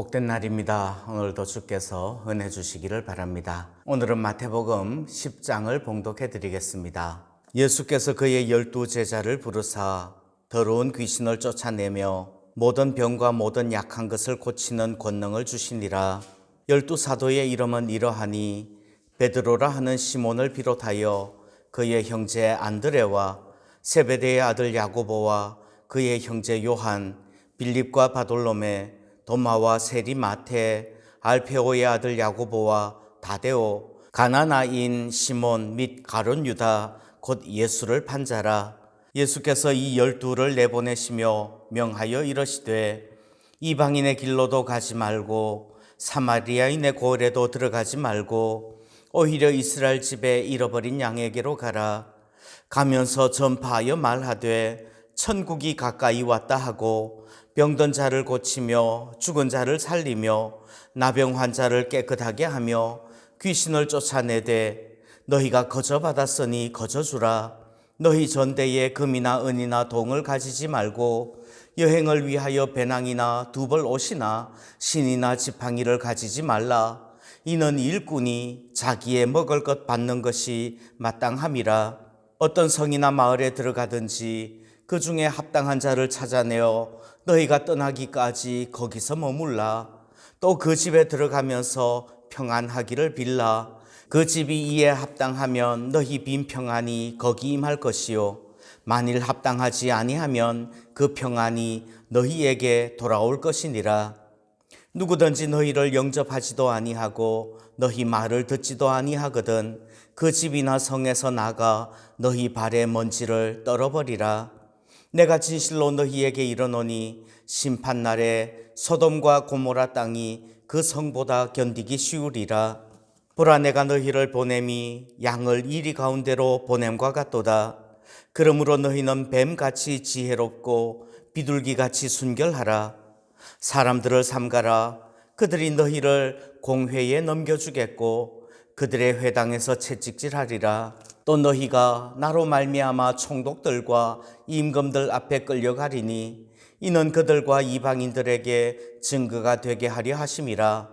복된 날입니다. 오늘도 주께서 은혜 주시기를 바랍니다. 오늘은 마태복음 10장을 봉독해 드리겠습니다. 예수께서 그의 12 제자를 부르사 더러운 귀신을 쫓아내며 모든 병과 모든 약한 것을 고치는 권능을 주시니라. 12 사도의 이름은 이러하니 베드로라 하는 시몬을 비롯하여 그의 형제 안드레와 세베대의 아들 야고보와 그의 형제 요한, 빌립과 바돌로메, 도마와 세리 마테, 알페오의 아들 야고보와 다데오, 가나나인 시몬 및 가룟 유다 곧 예수를 판 자라. 예수께서 이 12를 내보내시며 명하여 이르시되 이방인의 길로도 가지 말고 사마리아인의 고을에도 들어가지 말고 오히려 이스라엘 집에 잃어버린 양에게로 가라. 가면서 전파하여 말하되 천국이 가까이 왔다 하고 병든 자를 고치며 죽은 자를 살리며 나병 환자를 깨끗하게 하며 귀신을 쫓아내되 너희가 거저 받았으니 거저 주라. 너희 전대에 금이나 은이나 동을 가지지 말고 여행을 위하여 배낭이나 두벌 옷이나 신이나 지팡이를 가지지 말라. 이는 일꾼이 자기의 먹을 것 받는 것이 마땅함이라. 어떤 성이나 마을에 들어가든지 그 중에 합당한 자를 찾아내어 너희가 떠나기까지 거기서 머물라. 또 그 집에 들어가면서 평안하기를 빌라. 그 집이 이에 합당하면 너희 빈 평안이 거기 임할 것이요 만일 합당하지 아니하면 그 평안이 너희에게 돌아올 것이니라. 누구든지 너희를 영접하지도 아니하고 너희 말을 듣지도 아니하거든 그 집이나 성에서 나가 너희 발의 먼지를 떨어버리라. 내가 진실로 너희에게 이르노니 심판날에 소돔과 고모라 땅이 그 성보다 견디기 쉬우리라. 보라, 내가 너희를 보냄이 양을 이리 가운데로 보냄과 같도다. 그러므로 너희는 뱀같이 지혜롭고 비둘기같이 순결하라. 사람들을 삼가라. 그들이 너희를 공회에 넘겨주겠고 그들의 회당에서 채찍질하리라. 또 너희가 나로 말미암아 총독들과 임금들 앞에 끌려가리니 이는 그들과 이방인들에게 증거가 되게 하려 하심이라.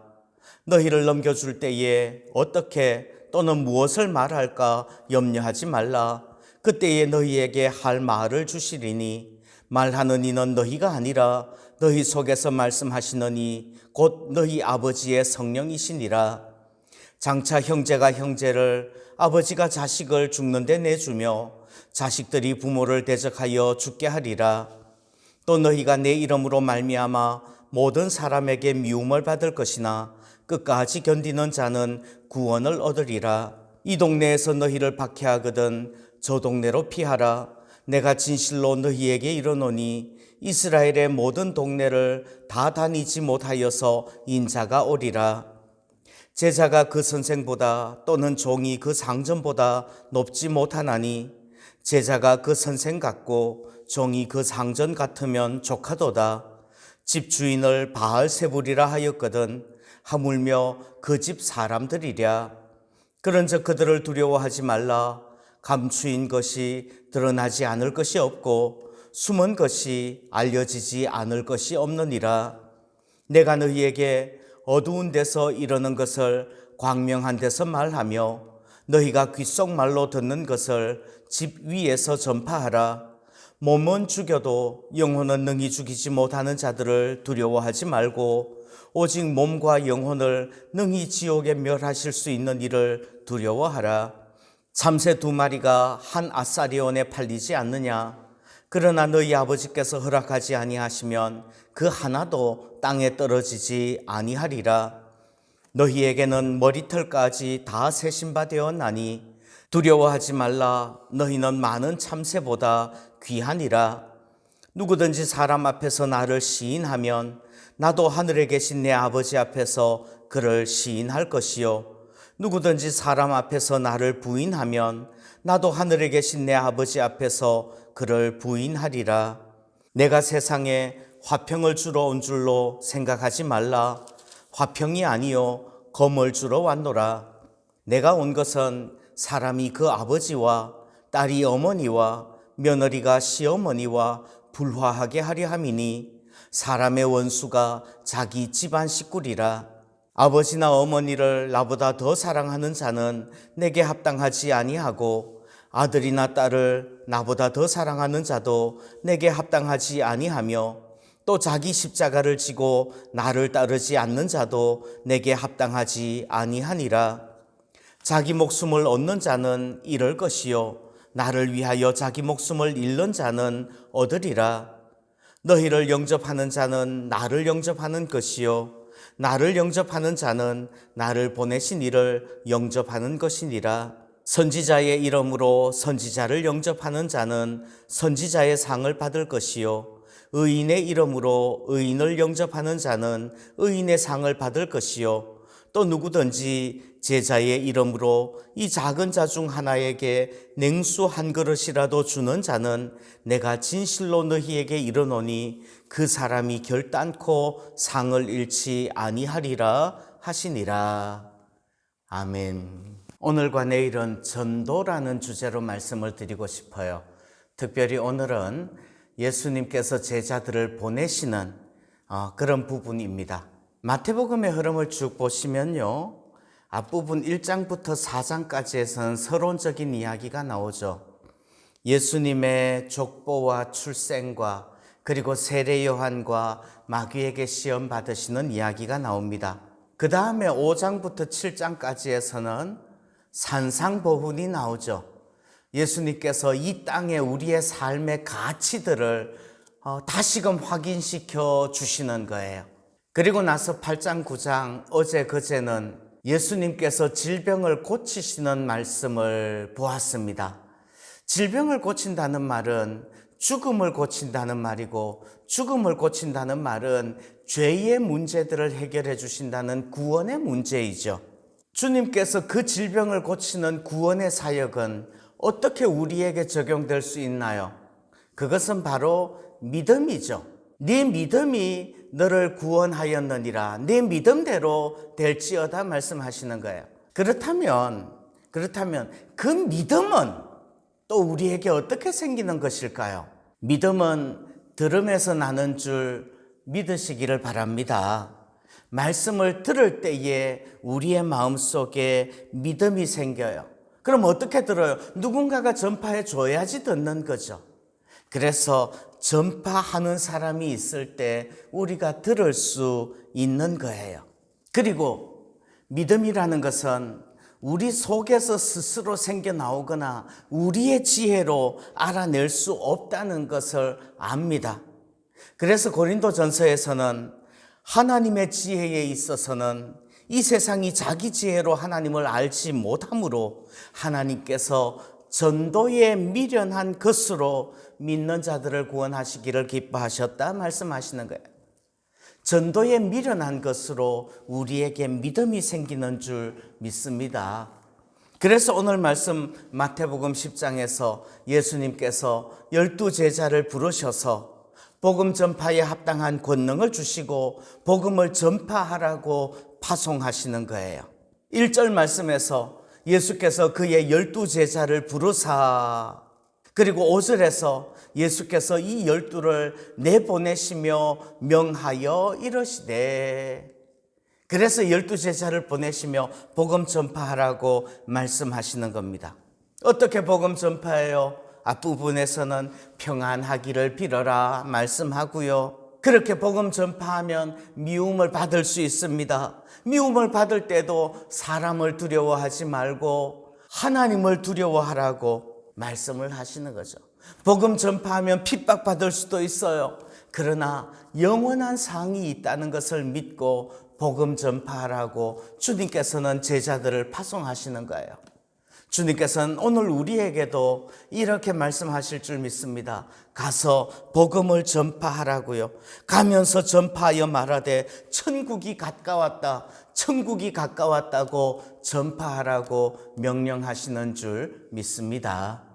너희를 넘겨줄 때에 어떻게 또는 무엇을 말할까 염려하지 말라. 그때에 너희에게 할 말을 주시리니 말하는 이는 너희가 아니라 너희 속에서 말씀하시느니 곧 너희 아버지의 성령이시니라. 장차 형제가 형제를 아버지가 자식을 죽는데 내주며 자식들이 부모를 대적하여 죽게 하리라. 또 너희가 내 이름으로 말미암아 모든 사람에게 미움을 받을 것이나 끝까지 견디는 자는 구원을 얻으리라. 이 동네에서 너희를 박해하거든 저 동네로 피하라. 내가 진실로 너희에게 이르노니 이스라엘의 모든 동네를 다 다니지 못하여서 인자가 오리라. 제자가 그 선생보다 또는 종이 그 상전보다 높지 못하나니 제자가 그 선생 같고 종이 그 상전 같으면 족하도다. 집 주인을 바알세불이라 하였거든 하물며 그 집 사람들이랴. 그런즉 그들을 두려워하지 말라. 감추인 것이 드러나지 않을 것이 없고 숨은 것이 알려지지 않을 것이 없느니라. 내가 너희에게 어두운 데서 이르는 것을 광명한 데서 말하며 너희가 귓속말로 듣는 것을 집 위에서 전파하라. 몸은 죽여도 영혼은 능히 죽이지 못하는 자들을 두려워하지 말고 오직 몸과 영혼을 능히 지옥에 멸하실 수 있는 이를 두려워하라. 참새 2마리가 한 아사리온에 팔리지 않느냐? 그러나 너희 아버지께서 허락하지 아니하시면 그 하나도 땅에 떨어지지 아니하리라. 너희에게는 머리털까지 다 세신 바 되었나니 두려워하지 말라. 너희는 많은 참새보다 귀하니라. 누구든지 사람 앞에서 나를 시인하면 나도 하늘에 계신 내 아버지 앞에서 그를 시인할 것이요 누구든지 사람 앞에서 나를 부인하면 나도 하늘에 계신 내 아버지 앞에서 그를 부인하리라. 내가 세상에 화평을 주러 온 줄로 생각하지 말라. 화평이 아니요 검을 주러 왔노라. 내가 온 것은 사람이 그 아버지와 딸이 어머니와 며느리가 시어머니와 불화하게 하려 함이니 사람의 원수가 자기 집안 식구리라. 아버지나 어머니를 나보다 더 사랑하는 자는 내게 합당하지 아니하고 아들이나 딸을 나보다 더 사랑하는 자도 내게 합당하지 아니하며 또 자기 십자가를 지고 나를 따르지 않는 자도 내게 합당하지 아니하니라. 자기 목숨을 얻는 자는 잃을 것이요 나를 위하여 자기 목숨을 잃는 자는 얻으리라. 너희를 영접하는 자는 나를 영접하는 것이요 나를 영접하는 자는 나를 보내신 이를 영접하는 것이니라. 선지자의 이름으로 선지자를 영접하는 자는 선지자의 상을 받을 것이요 의인의 이름으로 의인을 영접하는 자는 의인의 상을 받을 것이요 또 누구든지 제자의 이름으로 이 작은 자 중 하나에게 냉수 한 그릇이라도 주는 자는 내가 진실로 너희에게 이르노니 그 사람이 결단코 상을 잃지 아니하리라 하시니라. 아멘. 오늘과 내일은 전도라는 주제로 말씀을 드리고 싶어요. 특별히 오늘은 예수님께서 제자들을 보내시는 그런 부분입니다. 마태복음의 흐름을 쭉 보시면요, 앞부분 1장부터 4장까지에서는 서론적인 이야기가 나오죠. 예수님의 족보와 출생과 그리고 세례 요한과 마귀에게 시험 받으시는 이야기가 나옵니다. 그 다음에 5장부터 7장까지에서는 산상보훈이 나오죠. 예수님께서 이 땅에 우리의 삶의 가치들을 다시금 확인시켜 주시는 거예요. 그리고 나서 8장, 9장, 어제 그제는 예수님께서 질병을 고치시는 말씀을 보았습니다. 질병을 고친다는 말은 죽음을 고친다는 말이고, 죽음을 고친다는 말은 죄의 문제들을 해결해 주신다는 구원의 문제이죠. 주님께서 그 질병을 고치는 구원의 사역은 어떻게 우리에게 적용될 수 있나요? 그것은 바로 믿음이죠. 네 믿음이 너를 구원하였느니라. 네 믿음대로 될지어다 말씀하시는 거예요. 그렇다면 그 믿음은 또 우리에게 어떻게 생기는 것일까요? 믿음은 들음에서 나는 줄 믿으시기를 바랍니다. 말씀을 들을 때에 우리의 마음속에 믿음이 생겨요. 그럼 어떻게 들어요? 누군가가 전파해 줘야지 듣는 거죠. 그래서 전파하는 사람이 있을 때 우리가 들을 수 있는 거예요. 그리고 믿음이라는 것은 우리 속에서 스스로 생겨나오거나 우리의 지혜로 알아낼 수 없다는 것을 압니다. 그래서 고린도전서에서는 하나님의 지혜에 있어서는 이 세상이 자기 지혜로 하나님을 알지 못하므로 하나님께서 전도에 미련한 것으로 믿는 자들을 구원하시기를 기뻐하셨다 말씀하시는 거예요. 전도에 미련한 것으로 우리에게 믿음이 생기는 줄 믿습니다. 그래서 오늘 말씀 마태복음 10장에서 예수님께서 12제자를 부르셔서 복음 전파에 합당한 권능을 주시고 복음을 전파하라고 파송하시는 거예요. 1절 말씀에서 예수께서 그의 12제자를 부르사, 그리고 5절에서 예수께서 이 12를 내보내시며 명하여 이르시되, 그래서 12제자를 보내시며 복음 전파하라고 말씀하시는 겁니다. 어떻게 복음 전파해요? 앞부분에서는 평안하기를 빌어라 말씀하고요. 그렇게 복음 전파하면 미움을 받을 수 있습니다. 미움을 받을 때도 사람을 두려워하지 말고 하나님을 두려워하라고 말씀을 하시는 거죠. 복음 전파하면 핍박받을 수도 있어요. 그러나 영원한 상이 있다는 것을 믿고 복음 전파하라고 주님께서는 제자들을 파송하시는 거예요. 주님께서는 오늘 우리에게도 이렇게 말씀하실 줄 믿습니다. 가서 복음을 전파하라고요. 가면서 전파하여 말하되 천국이 가까웠다, 천국이 가까웠다고 전파하라고 명령하시는 줄 믿습니다.